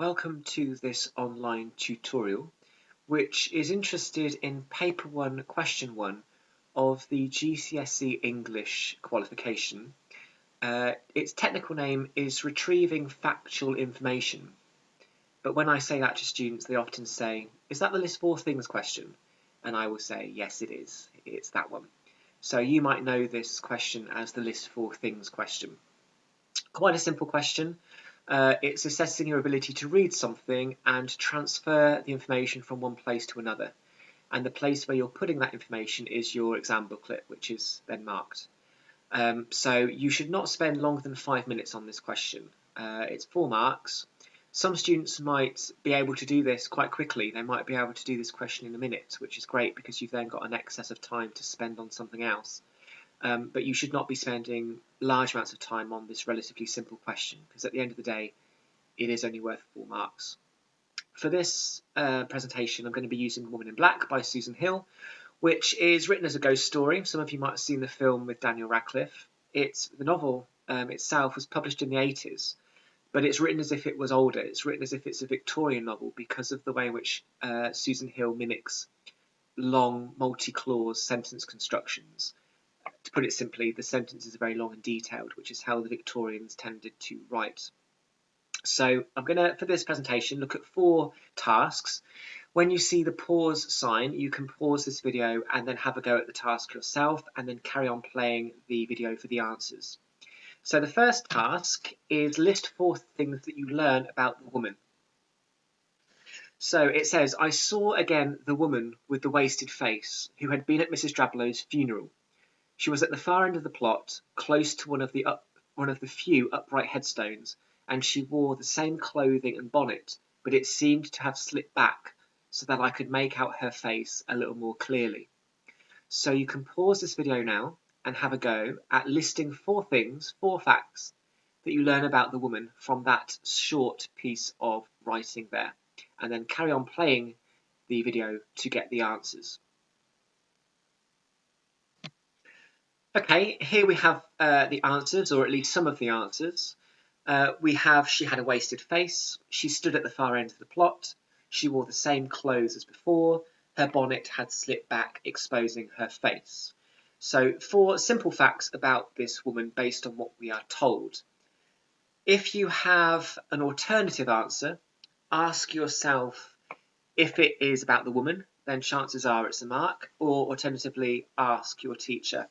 Welcome to this online tutorial, which is interested in Paper 1, Question 1 of the GCSE English qualification. Its technical name is Retrieving Factual Information. But when I say that to students, they often say, "Is that the list four things question?" And I will say, yes, it is. It's that one. So you might know this question as the list four things question. Quite a simple question. It's assessing your ability to read something and transfer the information from one place to another. And the place where you're putting that information is your exam booklet, which is then marked. So you should not spend longer than 5 minutes on this question. It's 4 marks. Some students might be able to do this quite quickly. They might be able to do this question in a minute, which is great because you've then got an excess of time to spend on something else. But you should not be spending large amounts of time on this relatively simple question, because at the end of the day, it is only worth 4 marks. For this presentation, I'm going to be using Woman in Black by Susan Hill, which is written as a ghost story. Some of you might have seen the film with Daniel Radcliffe. The novel itself was published in the 80s, but it's written as if it was older. It's written as if it's a Victorian novel because of the way in which Susan Hill mimics long, multi-clause sentence constructions. To put it simply, the sentences are very long and detailed, which is how the Victorians tended to write. So I'm going to, for this presentation, look at 4 tasks. When you see the pause sign, you can pause this video and then have a go at the task yourself and then carry on playing the video for the answers. So the first task is list 4 things that you learn about the woman. So it says, I saw again the woman with the wasted face who had been at Mrs. Drabblow's funeral. She was at the far end of the plot, close to one of the few upright headstones, and she wore the same clothing and bonnet, but it seemed to have slipped back so that I could make out her face a little more clearly. So you can pause this video now and have a go at listing 4 facts that you learn about the woman from that short piece of writing there, and then carry on playing the video to get the answers. Okay, here we have the answers, or at least some of the answers. We have, she had a wasted face, she stood at the far end of the plot, she wore the same clothes as before, her bonnet had slipped back, exposing her face. So 4 simple facts about this woman based on what we are told. If you have an alternative answer, ask yourself if it is about the woman, then chances are it's a mark, or alternatively, ask your teacher.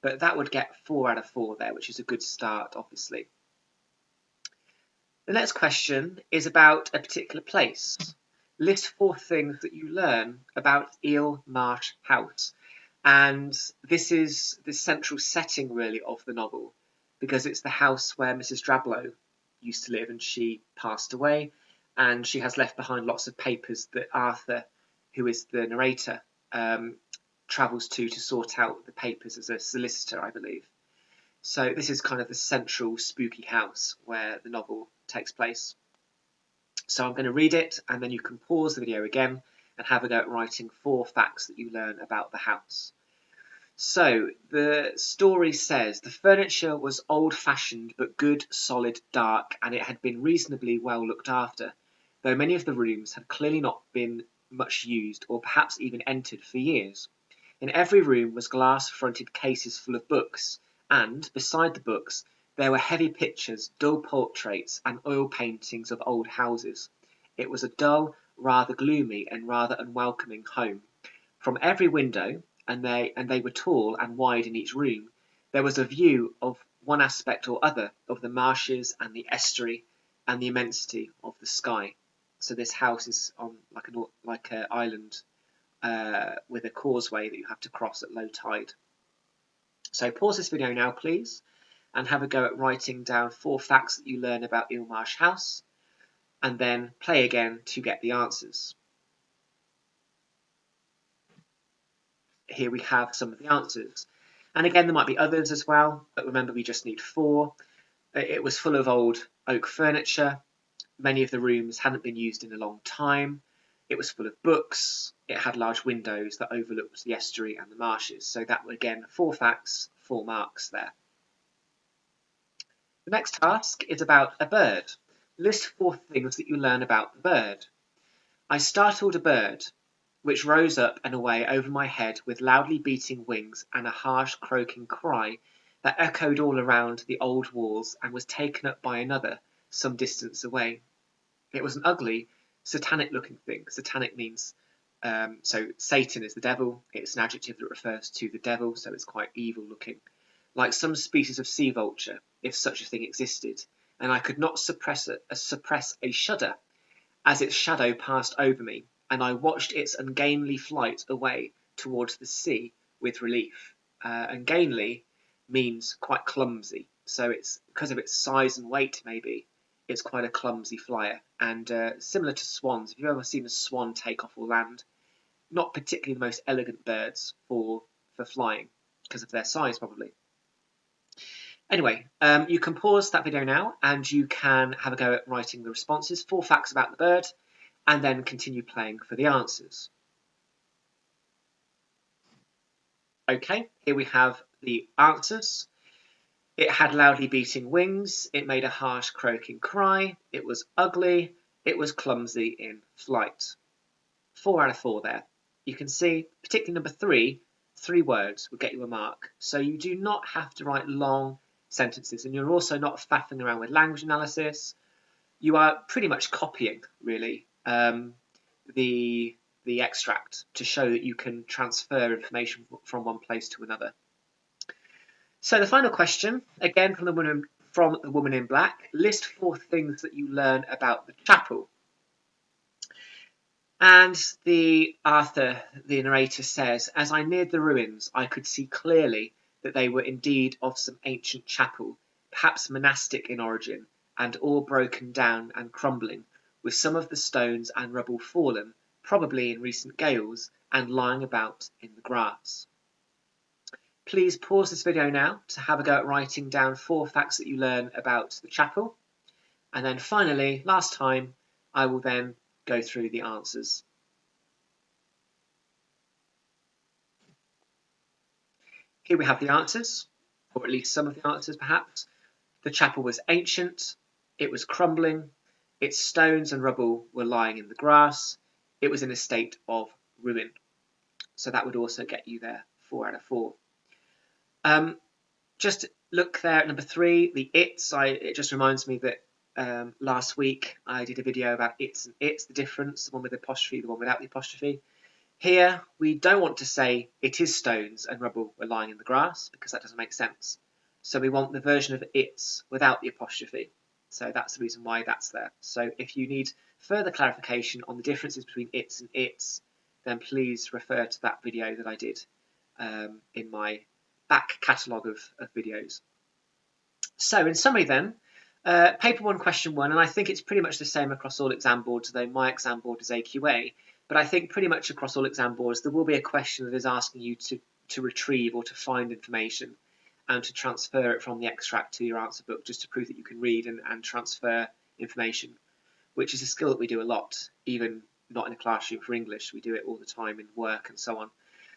But that would get 4 out of 4 there, which is a good start, obviously. The next question is about a particular place. List 4 things that you learn about Eel Marsh House. And this is the central setting, really, of the novel, because it's the house where Mrs. Drablow used to live, and she passed away, and she has left behind lots of papers that Arthur, who is the narrator, travels to sort out the papers as a solicitor, I believe. So this is kind of the central spooky house where the novel takes place. So I'm going to read it, and then you can pause the video again and have a go at writing 4 facts that you learn about the house. So the story says the furniture was old-fashioned but good, solid, dark, and it had been reasonably well looked after, though many of the rooms had clearly not been much used or perhaps even entered for years. In every room was glass-fronted cases full of books, and, beside the books, there were heavy pictures, dull portraits, and oil paintings of old houses. It was a dull, rather gloomy, and rather unwelcoming home. From every window, and they were tall and wide in each room, there was a view of one aspect or other of the marshes and the estuary and the immensity of the sky. So this house is on like an island with a causeway that you have to cross at low tide. So pause this video now, please, and have a go at writing down 4 facts that you learn about Eel Marsh House, and then play again to get the answers. Here we have some of the answers. And again, there might be others as well, but remember we just need 4. It was full of old oak furniture. Many of the rooms hadn't been used in a long time. It was full of books. It had large windows that overlooked the estuary and the marshes. So that were, again, 4 facts, 4 marks there. The next task is about a bird. List 4 things that you learn about the bird. I startled a bird, which rose up and away over my head with loudly beating wings and a harsh croaking cry that echoed all around the old walls and was taken up by another some distance away. It was an ugly, satanic-looking thing. Satanic means, so Satan is the devil. It's an adjective that refers to the devil, so it's quite evil-looking. Like some species of sea vulture, if such a thing existed, and I could not suppress a shudder as its shadow passed over me, and I watched its ungainly flight away towards the sea with relief. Ungainly means quite clumsy, so it's because of its size and weight, maybe it's quite a clumsy flyer, and similar to swans. If you've ever seen a swan take off or land, not particularly the most elegant birds for flying because of their size, probably. Anyway, you can pause that video now and you can have a go at writing the responses, 4 facts about the bird, and then continue playing for the answers. Okay, here we have the answers. It had loudly beating wings, it made a harsh croaking cry, it was ugly, it was clumsy in flight. 4 out of 4 there. You can see, particularly number 3, 3 words will get you a mark. So you do not have to write long sentences, and you're also not faffing around with language analysis. You are pretty much copying, really, the extract to show that you can transfer information from one place to another. So the final question, again from the woman in black, list 4 things that you learn about the chapel. And Arthur, the narrator, says, as I neared the ruins, I could see clearly that they were indeed of some ancient chapel, perhaps monastic in origin, and all broken down and crumbling, with some of the stones and rubble fallen, probably in recent gales, and lying about in the grass. Please pause this video now to have a go at writing down 4 facts that you learn about the chapel. And then finally, last time, I will then go through the answers. Here we have the answers, or at least some of the answers perhaps. The chapel was ancient, it was crumbling, its stones and rubble were lying in the grass, it was in a state of ruin. So that would also get you there, 4 out of 4. Just look there at number 3, the its. It just reminds me that last week I did a video about its and its, the difference, the one with the apostrophe, the one without the apostrophe. Here, we don't want to say it is stones and rubble were lying in the grass, because that doesn't make sense. So we want the version of its without the apostrophe. So that's the reason why that's there. So if you need further clarification on the differences between its and its, then please refer to that video that I did in my back catalogue of videos. So in summary then, paper 1, question 1, and I think it's pretty much the same across all exam boards, though my exam board is AQA, but I think pretty much across all exam boards there will be a question that is asking you to retrieve or to find information and to transfer it from the extract to your answer book, just to prove that you can read and transfer information, which is a skill that we do a lot, even not in a classroom for English. We do it all the time in work and so on.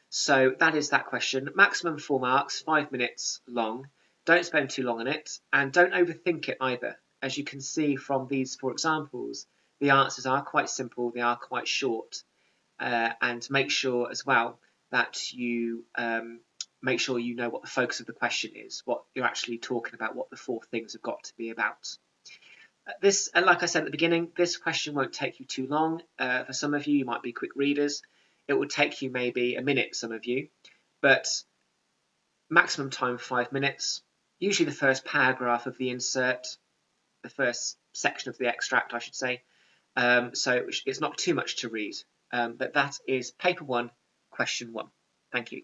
So that is that question. Maximum 4 marks, 5 minutes long. Don't spend too long on it, and don't overthink it either. As you can see from these 4 examples, the answers are quite simple, they are quite short, and make sure as well that you make sure you know what the focus of the question is, what you're actually talking about, what the 4 things have got to be about. This, like I said at the beginning, this question won't take you too long. For some of you, you might be quick readers. It will take you maybe a minute, some of you, but maximum time 5 minutes. Usually the first paragraph of the insert, the first section of the extract, I should say. So it's not too much to read. But that is paper 1, question 1. Thank you.